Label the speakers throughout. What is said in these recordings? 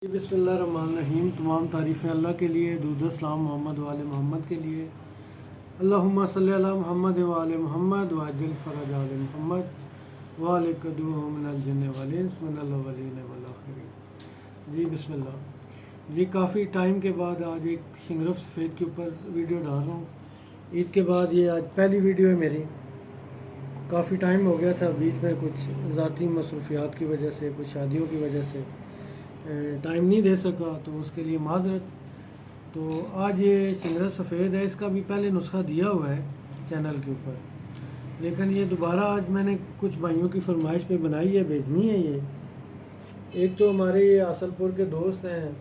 Speaker 1: बिस्मिल्लाहिर्रहमानिर्रहीम। तमाम तारीफ़ें अल्लाह के लिए, दुरूद सलाम मोहम्मद वाले मोहम्मद के लिए। अल्लाहुम्मा सल्ली अला मोहम्मद वाले मोहम्मद वाजिल फ़रज आले मोहम्मद वाले कदूम मिनल जिन्न वल इंस मिनल अव्वलीन वल आखिरीन। जी बिस्मिल्लाह। जी काफ़ी टाइम के बाद आज एक शिंगरफ सफ़ेद के ऊपर वीडियो डाल रहा हूँ। ईद के बाद ये आज पहली वीडियो है मेरी। काफ़ी टाइम हो गया था, बीच में कुछ ज़ाती मसरूफियात की वजह से, कुछ शादियों की वजह से टाइम नहीं दे सका, तो उसके लिए माजरत। तो आज ये शिंगरफ सफ़ेद है, इसका भी पहले नुस्खा दिया हुआ है चैनल के ऊपर, लेकिन ये दोबारा आज मैंने कुछ भाइयों की फरमाइश पे बनाई है, भेजनी है ये। एक तो हमारे ये आसलपुर के दोस्त हैं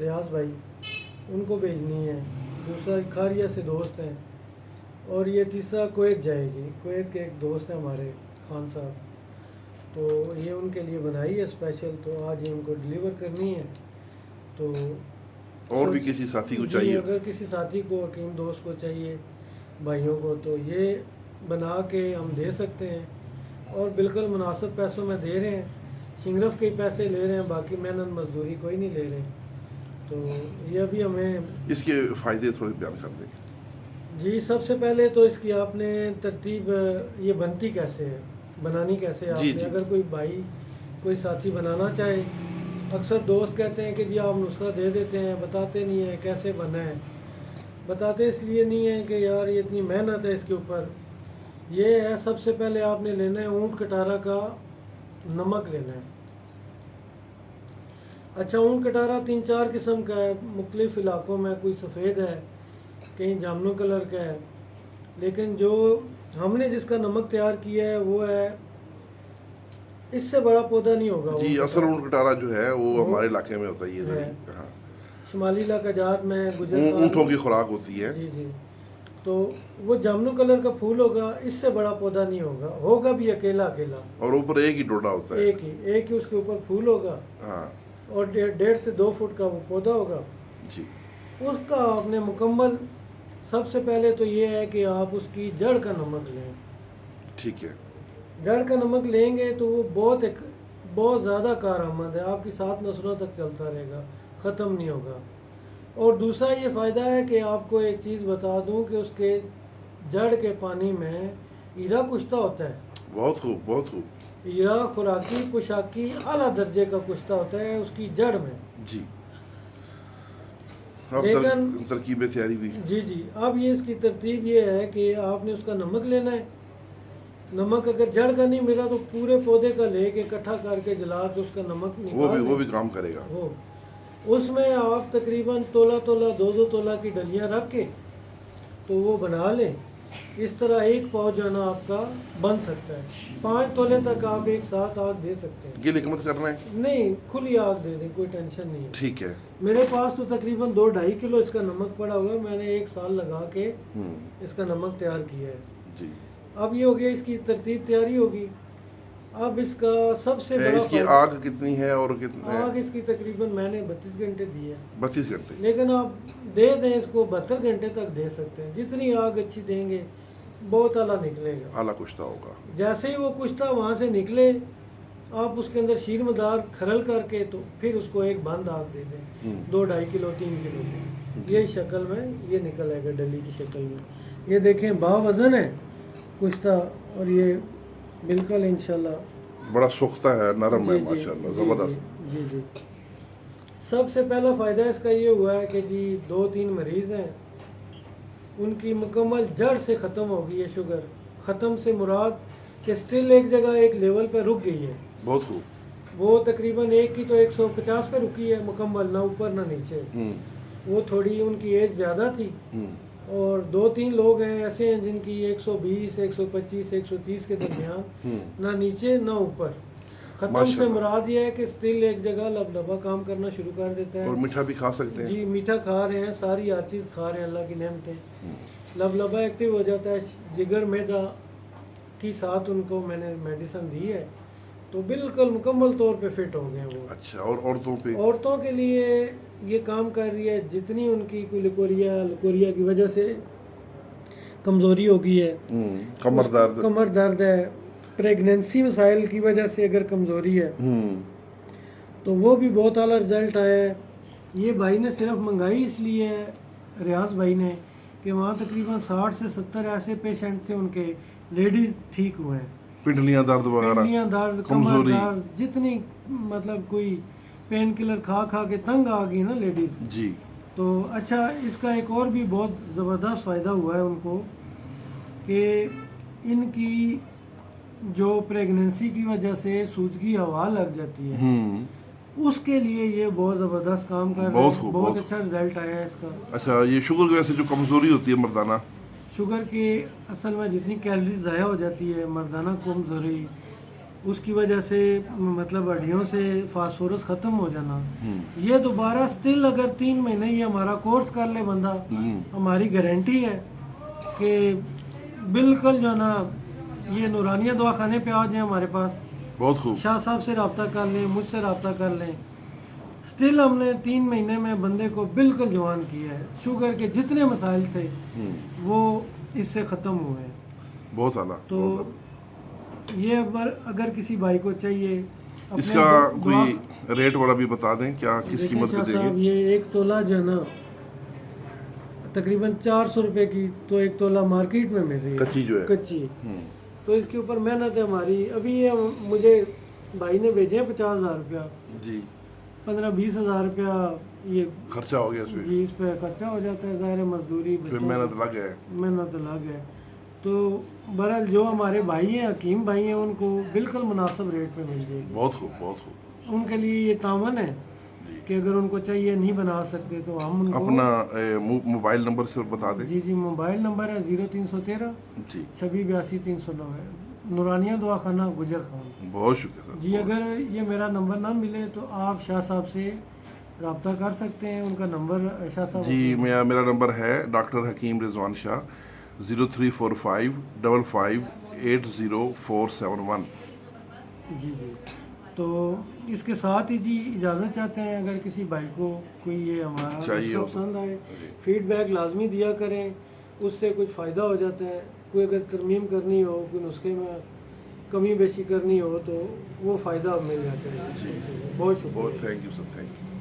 Speaker 1: रियाज भाई, उनको भेजनी है। दूसरा खारिया से दोस्त हैं, और ये तीसरा कुवैत जाएगी। कुवैत के एक दोस्त हैं हमारे खान साहब, तो ये उनके लिए बनाई है स्पेशल। तो आज ये उनको डिलीवर करनी है। तो
Speaker 2: और भी किसी साथी को चाहिए,
Speaker 1: अगर किसी साथी को, हकीम दोस्त को चाहिए, भाइयों को, तो ये बना के हम दे सकते हैं, और बिल्कुल मुनासिब पैसों में दे रहे हैं। शिंगरफ के ही पैसे ले रहे हैं, बाकी मेहनत मजदूरी कोई नहीं ले रहे। तो ये अभी हमें
Speaker 2: इसके फ़ायदे थोड़े बयान कर दें।
Speaker 1: जी सबसे पहले तो इसकी आपने तरतीब, ये बनती कैसे है, बनानी कैसे है आपने। अगर कोई भाई, कोई साथी बनाना चाहे, अक्सर दोस्त कहते हैं कि जी आप नुस्खा दे देते हैं, बताते नहीं हैं कैसे बना है। बताते इसलिए नहीं है कि यार ये इतनी मेहनत है इसके ऊपर। ये है, सबसे पहले आपने लेना है ऊँट कटारा का नमक लेना है। अच्छा, ऊँट कटारा 3-4 किस्म का है मुख्तलिफ इलाकों में। कोई सफ़ेद है, कहीं जामुनी कलर का है, लेकिन जो हमने जिसका नमक तैयार किया है वो है, इससे बड़ा पौधा नहीं होगा
Speaker 2: जी। असल ऊँट कटारा जो है वो हमारे इलाके में होता ही है। हाँ,
Speaker 1: शुमाली इलाका जात में
Speaker 2: ऊँटों की खुराक होती है।
Speaker 1: जी जी। तो वो जामुनी कलर का फूल होगा, इससे बड़ा पौधा नहीं होगा, होगा भी अकेला अकेला,
Speaker 2: और ऊपर एक ही डोडा होता है।
Speaker 1: एक ही उसके ऊपर फूल होगा।
Speaker 2: हाँ,
Speaker 1: और 1.5 से 2 फुट का वो पौधा होगा
Speaker 2: जी।
Speaker 1: उसका। आपने मुकम्मल, सबसे पहले तो ये है कि आप उसकी जड़ का नमक लें।
Speaker 2: ठीक है।
Speaker 1: जड़ का नमक लेंगे तो वो बहुत ज़्यादा कारआमद है, आपकी 7 नस्लों तक चलता रहेगा, ख़त्म नहीं होगा। और दूसरा ये फ़ायदा है कि आपको एक चीज़ बता दूं कि उसके जड़ के पानी में हीरा कुश्ता होता है।
Speaker 2: बहुत खूब, बहुत खूब।
Speaker 1: हीरा खुराकी पोशाकी आला दर्जे का कुश्ता होता है उसकी जड़ में।
Speaker 2: जी।
Speaker 1: लेकिन
Speaker 2: तरकीब तैयारी भी।
Speaker 1: जी जी। अब ये इसकी तरतीब ये है कि आपने उसका नमक लेना है। नमक अगर जड़ का नहीं मिला तो पूरे पौधे का लेके इकट्ठा करके जला के उसका नमक निकाल
Speaker 2: वो भी काम करेगा।
Speaker 1: वो उसमें आप तकरीबन तोला 2 तोला की डलियां रख के तो वो बना लें। इस तरह एक पाव जो है ना आपका बन सकता है। 5 तोले तक आप एक साथ आग दे सकते हैं।
Speaker 2: ये लिखमत करना है?
Speaker 1: नहीं, खुली आग दे दें, कोई टेंशन नहीं है।
Speaker 2: ठीक है।
Speaker 1: मेरे पास तो तकरीबन 2-2.5 किलो इसका नमक पड़ा हुआ है। मैंने 1 साल लगा के इसका नमक तैयार किया है।
Speaker 2: जी।
Speaker 1: अब ये हो गया, इसकी तरतीब तैयारी होगी। अब इसका सबसे बड़ा
Speaker 2: इसकी आग कितनी है और कितनी
Speaker 1: आग इसकी तकरीबन मैंने 32 घंटे दी है।
Speaker 2: 32 घंटे।
Speaker 1: लेकिन आप दे दें इसको 72 घंटे तक दे सकते हैं। जितनी आग अच्छी देंगे बहुत आला निकलेगा,
Speaker 2: आला कुश्ता होगा।
Speaker 1: जैसे ही वो कुश्ता वहाँ से निकले, आप उसके अंदर शीर मदार खरल करके तो फिर उसको एक बंद आग दे दें 2-2.5 किलो 3 किलो की। ये शक्ल में ये निकल आएगा, डली की शक्ल में। ये देखें बावज़न है कुश्ता, और ये बिल्कुल इंशाल्लाह
Speaker 2: बड़ा सुख्ता है, नरम है, माशाल्लाह, ज़बरदस्त।
Speaker 1: जी जी। सबसे पहला फ़ायदा इसका ये हुआ है कि जी 2-3 मरीज़ हैं, उनकी मुकम्मल जड़ से ख़त्म हो गई है शुगर। ख़त्म से मुराद कि स्टिल एक जगह एक लेवल पर रुक गई है।
Speaker 2: बहुत खूब।
Speaker 1: वो तकरीबन एक की तो 150 पे रुकी है मुकम्मल, ना ऊपर ना नीचे। वो थोड़ी उनकी एज ज़्यादा थी, और 2-3 लोग हैं ऐसे हैं जिनकी 120, 125, 130 के दरमियान, ना नीचे ना ऊपर। ख़त्म से मुराद ये है कि स्टिल एक जगह लबलबा काम करना शुरू कर देता है।
Speaker 2: और मीठा भी खा सकते हैं।
Speaker 1: जी, मीठा खा रहे हैं, सारी हर चीज़ खा रहे हैं, अल्लाह की नेमतें। लबलबा एक्टिव हो जाता है, जिगर मैदा की साथ उनको मैंने मेडिसिन दी है, तो बिल्कुल मुकम्मल तौर पे फिट हो गए वो।
Speaker 2: अच्छा, और औरतों पे?
Speaker 1: औरतों के लिए ये काम कर रही है। जितनी उनकी कोई लकोरिया की वजह से कमज़ोरी हो गई है, कमर दर्द है, प्रेगनेंसी मसाइल की वजह से अगर कमज़ोरी है, तो वो भी बहुत आला रिज़ल्ट आया है। ये भाई ने सिर्फ मंगाई इसलिए है, रियाज भाई ने, कि वहाँ तकरीबन 60 से 70 ऐसे पेशेंट थे उनके, लेडीज़ ठीक हुए हैं।
Speaker 2: पिंडलियाँ दर्द वगैरह,
Speaker 1: पिंडलियाँ दर्द, कमर
Speaker 2: कमजोरी।
Speaker 1: दर्द, जितनी मतलब कोई पेन किलर खा खा के तंग आ गई ना लेडीज़।
Speaker 2: जी।
Speaker 1: तो अच्छा, इसका एक और भी बहुत ज़बरदस्त फ़ायदा हुआ है उनको कि इनकी जो प्रेगनेंसी की वजह से सूदगी हवा लग जाती है, उसके लिए ये बहुत ज़बरदस्त काम कर रहा
Speaker 2: बहुत
Speaker 1: है।
Speaker 2: खूब,
Speaker 1: बहुत
Speaker 2: बहुत
Speaker 1: अच्छा रिजल्ट आया है इसका।
Speaker 2: अच्छा, ये शुगर की वजह से जो कमजोरी होती है मर्दाना,
Speaker 1: शुगर की असल में जितनी कैलोरीज ज़ाया हो जाती है, मर्दाना कमजोरी, उसकी वजह से मतलब हड्डियों से फास्फोरस ख़त्म हो जाना, ये दोबारा स्टिल अगर 3 महीने ये हमारा कोर्स कर ले बंदा, हमारी गारंटी है कि बिल्कुल जो है ना, ये नूरानिया दवाखाने पे आ जाए हमारे पास,
Speaker 2: बहुत खूब।
Speaker 1: शाह साहब से रब्ता कर लें, मुझसे रब्ता कर लें, स्टिल हमने 3 महीने में बंदे को बिल्कुल जवान किया है। शुगर के जितने मसाइल थे वो इससे ख़त्म हुए हैं।
Speaker 2: बहुत आला।
Speaker 1: तो ये अगर किसी भाई को चाहिए, अपने
Speaker 2: इसका
Speaker 1: दुआ-
Speaker 2: कोई रेट वाला भी बता दें, क्या किस
Speaker 1: देखिए
Speaker 2: कीमत पे
Speaker 1: शाह साहब,
Speaker 2: देंगे?
Speaker 1: ये 1 तोला जो है ना तकरीबन 400 रुपये की, तो 1 तोला मार्केट में मिल रही है
Speaker 2: कच्ची जो है।
Speaker 1: कच्ची। तो इसके ऊपर मेहनत है हमारी। अभी ये मुझे भाई ने भेजे हैं 50,000 रुपया,
Speaker 2: जी।
Speaker 1: 15-20 हज़ार रुपया ये
Speaker 2: खर्चा हो गया इसमें,
Speaker 1: जी इस पे खर्चा हो जाता है, ज़ाहिर है, मजदूरी,
Speaker 2: फिर
Speaker 1: बच्चों
Speaker 2: मेहनत
Speaker 1: की
Speaker 2: लग है।
Speaker 1: मेहनत अलग है। तो बहरहाल जो हमारे भाई हैं, हकीम भाई हैं, उनको बिल्कुल मुनासिब रेट पे मिल जाएगी।
Speaker 2: बहुत खूब, बहुत खूब।
Speaker 1: उनके लिए ये तामन है कि अगर उनको चाहिए, नहीं बना सकते, तो हम उनको
Speaker 2: अपना मोबाइल नंबर से बता दें।
Speaker 1: जी जी, मोबाइल नंबर है 0313
Speaker 2: जी,
Speaker 1: 2682 309 है, नूरानिया दवाखाना गुजर खान।
Speaker 2: बहुत शुक्रिया सर।
Speaker 1: जी, अगर ये मेरा नंबर ना मिले तो आप शाह साहब से रब्ता कर सकते हैं। उनका नंबर शाह साहब
Speaker 2: जी, मेरा नंबर है डॉक्टर हकीम रिजवान शाह, 0345 55 80471।
Speaker 1: जी जी। तो इसके साथ ही जी इजाज़त चाहते हैं, अगर किसी भाई को कोई ये हमारा
Speaker 2: चाहिए हो तो।
Speaker 1: पसंद आए, फीडबैक लाजमी दिया करें, उससे कुछ फ़ायदा हो जाता है। कोई अगर तरमीम करनी हो, कोई नुस्खे में कमी बेशी करनी हो, तो वो फ़ायदा मिल जाता है। बहुत शुक्रिया।
Speaker 2: बहुत thank you sir, thank you.